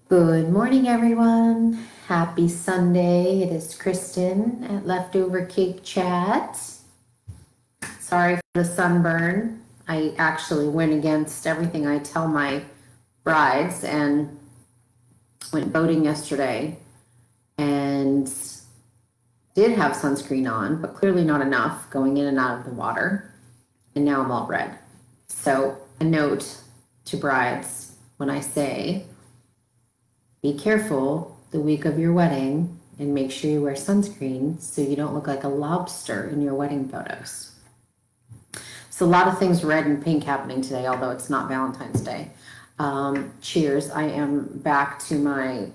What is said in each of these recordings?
Good morning, everyone. Happy Sunday. It is Kristen at Leftover Cake Chat. Sorry for the sunburn. I actually went against everything I tell my brides and went boating yesterday and did have sunscreen on, but clearly not enough going in and out of the water. And now I'm all red. So, a note to brides when I say, be careful the week of your wedding and make sure you wear sunscreen so you don't look like a lobster in your wedding photos. So a lot of things red and pink happening today, although it's not Valentine's Day. Cheers. I am back to my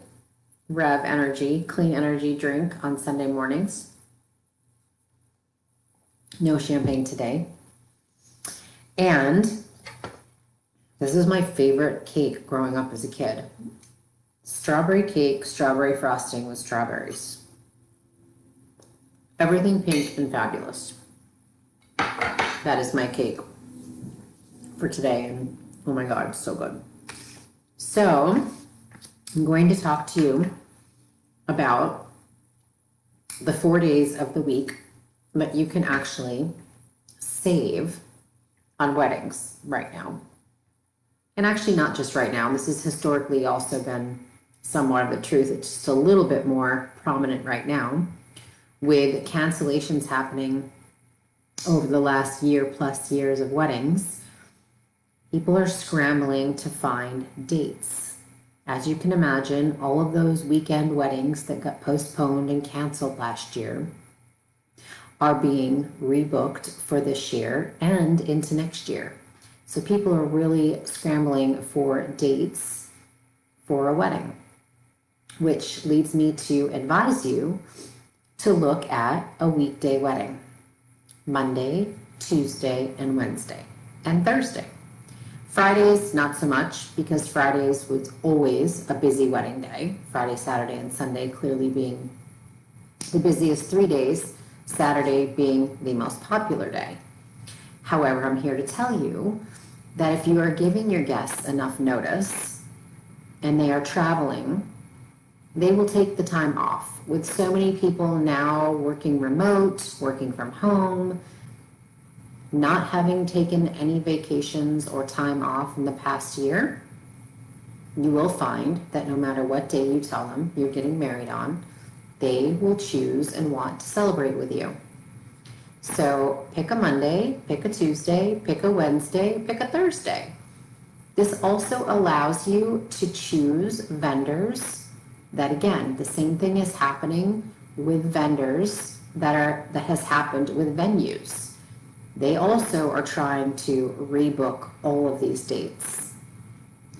Rev Energy, clean energy drink on Sunday mornings. No champagne today. And this is my favorite cake growing up as a kid. Strawberry cake, strawberry frosting with strawberries. Everything pink and fabulous. That is my cake for today, and oh my God, it's so good. So, I'm going to talk to you about the 4 days of the week that you can actually save on weddings right now. And actually not just right now, this has historically also been somewhat of the truth. It's just a little bit more prominent right now with cancellations happening over the last year plus years of weddings. People are scrambling to find dates. As you can imagine, all of those weekend weddings that got postponed and canceled last year are being rebooked for this year and into next year. So people are really scrambling for dates for a wedding, which leads me to advise you to look at a weekday wedding. Monday, Tuesday, and Wednesday, and Thursday. Fridays, not so much, because Fridays was always a busy wedding day. Friday, Saturday, and Sunday clearly being the busiest 3 days, Saturday being the most popular day. However, I'm here to tell you that if you are giving your guests enough notice and they are traveling, they will take the time off. With so many people now working remote, working from home, not having taken any vacations or time off in the past year, you will find that no matter what day you tell them you're getting married on, they will choose and want to celebrate with you. So pick a Monday, pick a Tuesday, pick a Wednesday, pick a Thursday. This also allows you to choose vendors that, again, the same thing is happening with vendors that has happened with venues. They also are trying to rebook all of these dates.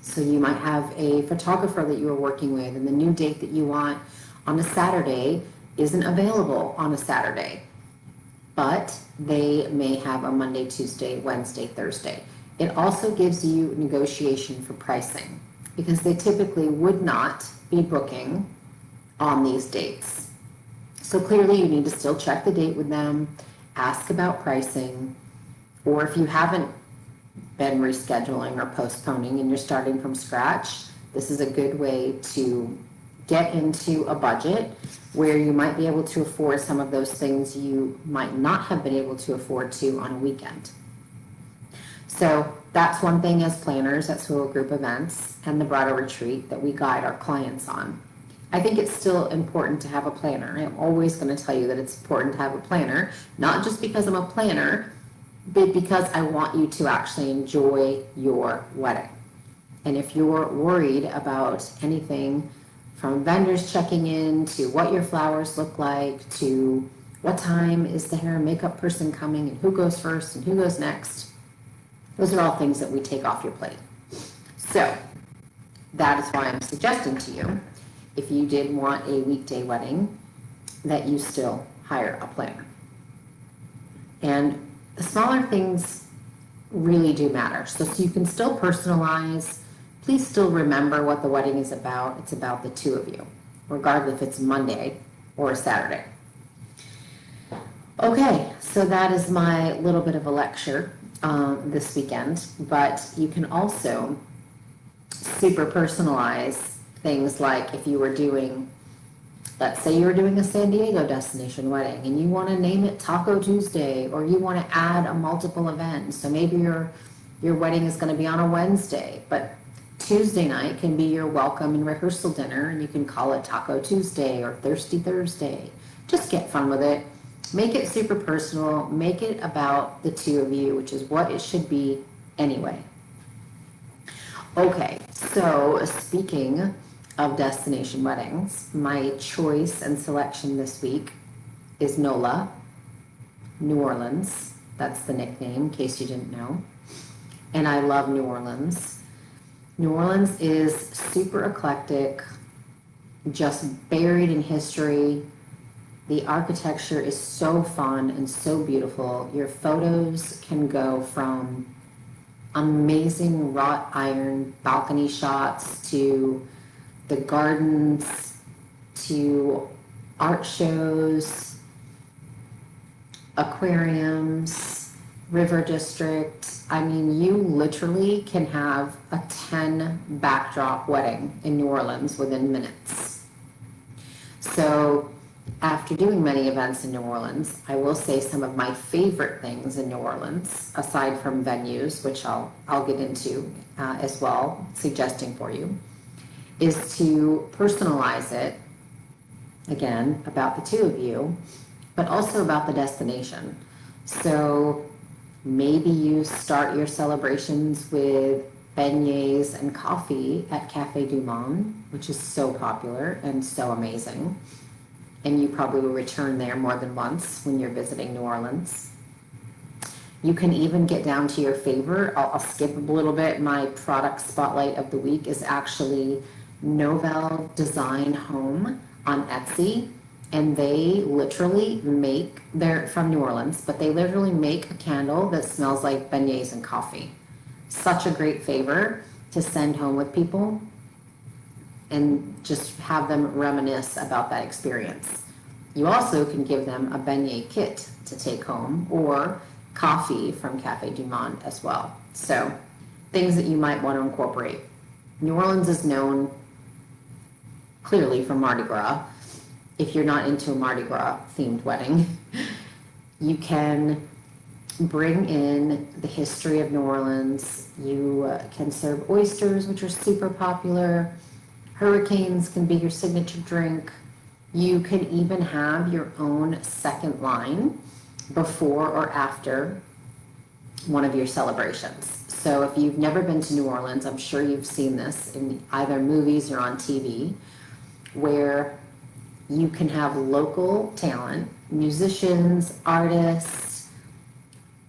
So you might have a photographer that you are working with, and the new date that you want on a Saturday isn't available on a Saturday, but they may have a Monday, Tuesday, Wednesday, Thursday. It also gives you negotiation for pricing, because they typically would not be booking on these dates. So clearly you need to still check the date with them, ask about pricing, or if you haven't been rescheduling or postponing and you're starting from scratch, this is a good way to get into a budget where you might be able to afford some of those things you might not have been able to afford to on a weekend. So that's one thing as planners at Solo Group Events and the Bridal Retreat that we guide our clients on. I think it's still important to have a planner. I'm always going to tell you that it's important to have a planner, not just because I'm a planner, but because I want you to actually enjoy your wedding. And if you're worried about anything from vendors checking in to what your flowers look like to what time is the hair and makeup person coming and who goes first and who goes next, those are all things that we take off your plate. So that is why I'm suggesting to you, if you did want a weekday wedding, that you still hire a planner. And the smaller things really do matter. So you can still personalize. Please still remember what the wedding is about. It's about the two of you, regardless if it's Monday or a Saturday. Okay, so that is my little bit of a lecture this weekend, but you can also super personalize things like if you were doing, let's say you were doing a San Diego destination wedding and you want to name it Taco Tuesday, or you want to add a multiple event. So maybe your wedding is going to be on a Wednesday, but Tuesday night can be your welcome and rehearsal dinner, and you can call it Taco Tuesday or Thirsty Thursday. Just get fun with it. Make it super personal. Make it about the two of you, which is what it should be anyway. Okay, so speaking of destination weddings, my choice and selection this week is NOLA, New Orleans. That's the nickname, in case you didn't know. And I love New Orleans. New Orleans is super eclectic, just buried in history. The architecture is so fun and so beautiful. Your photos can go from amazing wrought iron balcony shots to the gardens to art shows, aquariums, river district. I mean, you literally can have a 10 backdrop wedding in New Orleans within minutes. So after doing many events in New Orleans, I will say some of my favorite things in New Orleans, aside from venues, which I'll get into as well, suggesting for you, is to personalize it, again, about the two of you, but also about the destination. So maybe you start your celebrations with beignets and coffee at Café du Monde, which is so popular and so amazing. And you probably will return there more than once when you're visiting New Orleans. You can even get down to your favorite. I'll skip a little bit. My product spotlight of the week is actually Novel Design Home on Etsy. And they literally make, they're from New Orleans, but they literally make a candle that smells like beignets and coffee. Such a great favor to send home with people and just have them reminisce about that experience. You also can give them a beignet kit to take home, or coffee from Café du Monde as well. So things that you might want to incorporate. New Orleans is known clearly for Mardi Gras. If you're not into a Mardi Gras themed wedding, you can bring in the history of New Orleans. You can serve oysters, which are super popular. Hurricanes can be your signature drink. You can even have your own second line before or after one of your celebrations. So if you've never been to New Orleans, I'm sure you've seen this in either movies or on TV, where you can have local talent, musicians, artists,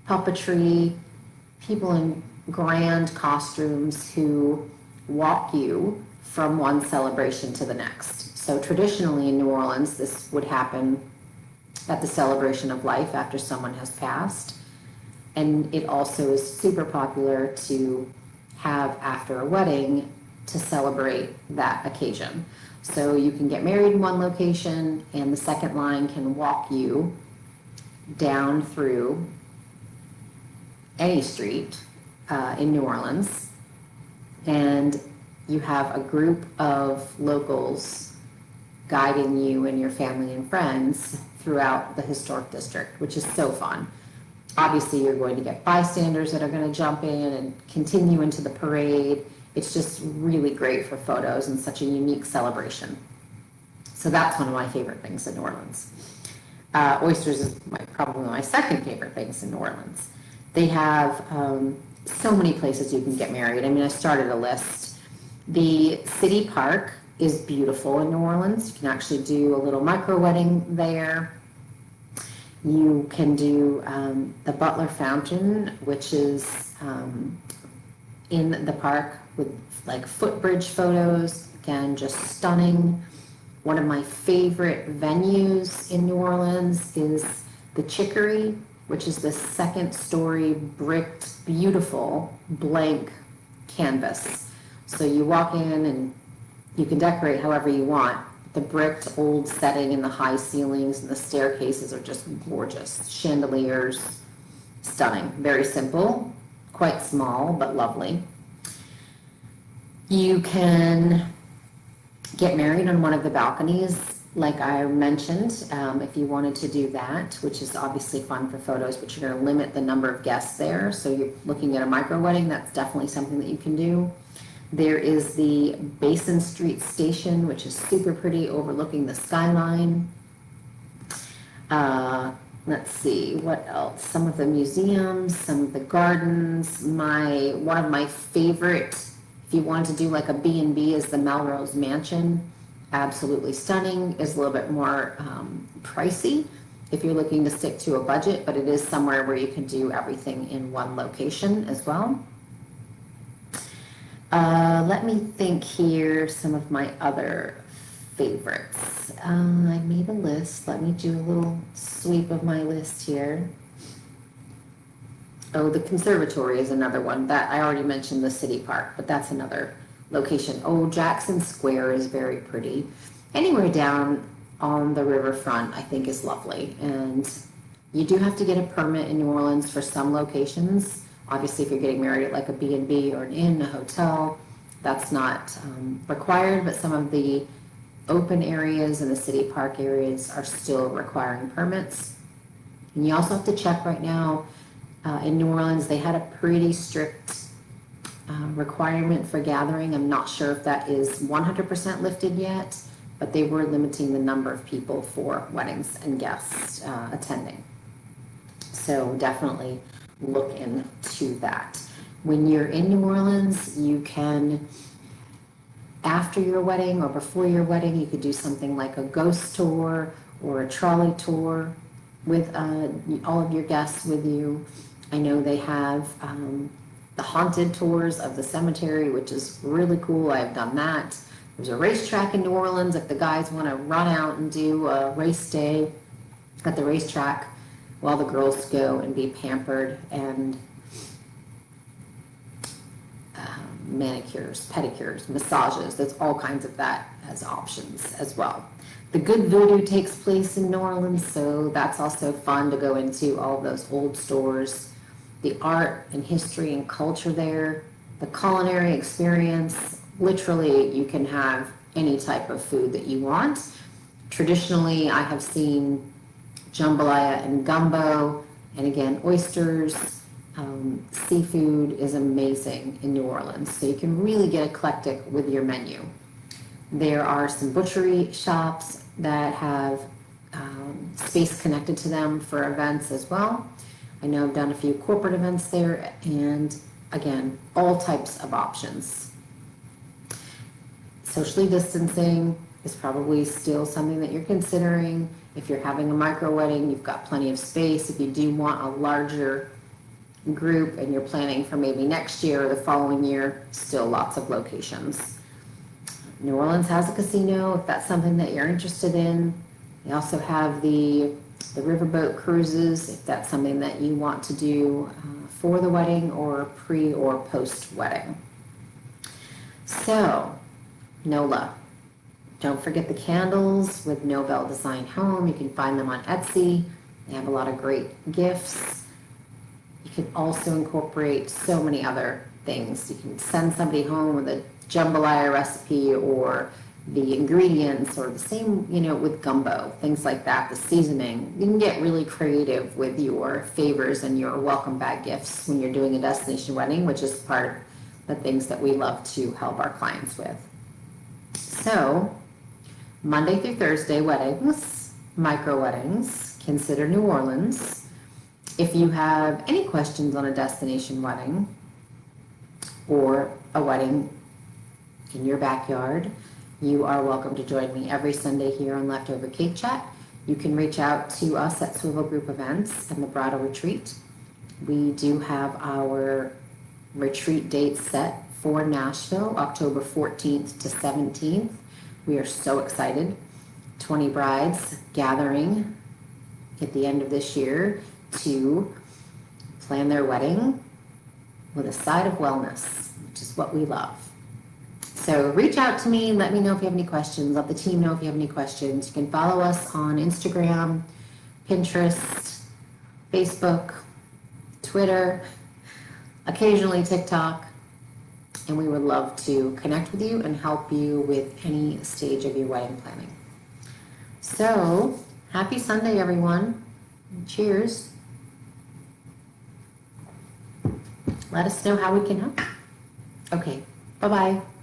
puppetry, people in grand costumes who walk you from one celebration to the next. So traditionally in New Orleans, this would happen at the celebration of life after someone has passed. And it also is super popular to have after a wedding to celebrate that occasion. So you can get married in one location, and the second line can walk you down through any street in New Orleans, and you have a group of locals guiding you and your family and friends throughout the historic district, which is so fun. Obviously, you're going to get bystanders that are going to jump in and continue into the parade. It's just really great for photos and such a unique celebration. So that's one of my favorite things in New Orleans. Oysters is probably my second favorite things in New Orleans. They have so many places you can get married. I mean, I started a list. The city park is beautiful in New Orleans. You can actually do a little micro wedding there. You can do the Butler Fountain, which is in the park with like footbridge photos. Again, just stunning. One of my favorite venues in New Orleans is the Chicory, which is the second-story bricked, beautiful blank canvas. So you walk in and you can decorate however you want. The bricked old setting and the high ceilings and the staircases are just gorgeous. Chandeliers, stunning. Very simple, quite small, but lovely. You can get married on one of the balconies, like I mentioned, if you wanted to do that, which is obviously fun for photos, but you're going to limit the number of guests there. So you're looking at a micro wedding, that's definitely something that you can do. There is the Basin Street Station, which is super pretty, overlooking the skyline. Let's see, what else? Some of the museums, some of the gardens. One of my favorite, if you wanted to do like a B&B, is the Melrose Mansion. Absolutely stunning. Is a little bit more pricey if you're looking to stick to a budget, but it is somewhere where you can do everything in one location as well. Let me think here, some of my other favorites. I made a list. Let me do a little sweep of my list here. Oh, the conservatory is another one. That I already mentioned the city park, but that's another location. Oh, Jackson Square is very pretty. Anywhere down on the riverfront, I think, is lovely. And you do have to get a permit in New Orleans for some locations. Obviously, if you're getting married at like a B&B or an inn, a hotel, that's not required, but some of the open areas and the city park areas are still requiring permits. And you also have to check right now, in New Orleans, they had a pretty strict requirement for gathering. I'm not sure if that is 100% lifted yet, but they were limiting the number of people for weddings and guests attending. So definitely look into that. When you're in New Orleans, you can, after your wedding or before your wedding, you could do something like a ghost tour or a trolley tour with all of your guests with you. I know they have the haunted tours of the cemetery, which is really cool. I've done that. There's a racetrack in New Orleans if the guys want to run out and do a race day at the racetrack while the girls go and be pampered, and manicures, pedicures, massages. There's all kinds of that as options as well. The Good Voodoo takes place in New Orleans, so that's also fun to go into all of those old stores. The art and history and culture there, the culinary experience. Literally, you can have any type of food that you want. Traditionally, I have seen jambalaya and gumbo, and again, oysters. Seafood is amazing in New Orleans, so you can really get eclectic with your menu. There are some butchery shops that have space connected to them for events as well. I know I've done a few corporate events there, and again, all types of options. Socially distancing is probably still something that you're considering. If you're having a micro wedding, you've got plenty of space. If you do want a larger group and you're planning for maybe next year or the following year, still lots of locations. New Orleans has a casino if that's something that you're interested in. They also have the riverboat cruises if that's something that you want to do for the wedding or pre or post wedding. So, NOLA. Don't forget the candles with Novell Design Home. You can find them on Etsy. They have a lot of great gifts. You can also incorporate so many other things. You can send somebody home with a jambalaya recipe or the ingredients, or the same, with gumbo, things like that, the seasoning. You can get really creative with your favors and your welcome bag gifts when you're doing a destination wedding, which is part of the things that we love to help our clients with. So, Monday through Thursday weddings, micro weddings, consider New Orleans. If you have any questions on a destination wedding or a wedding in your backyard, you are welcome to join me every Sunday here on Leftover Cake Chat. You can reach out to us at Swivel Group Events and the Bridal Retreat. We do have our retreat date set for Nashville, October 14th to 17th. We are so excited. 20 brides gathering at the end of this year to plan their wedding with a side of wellness, which is what we love. So reach out to me, let me know if you have any questions, let the team know if you have any questions. You can follow us on Instagram, Pinterest, Facebook, Twitter, occasionally TikTok. And we would love to connect with you and help you with any stage of your wedding planning. So, happy Sunday, everyone. Cheers. Let us know how we can help. Okay, bye-bye.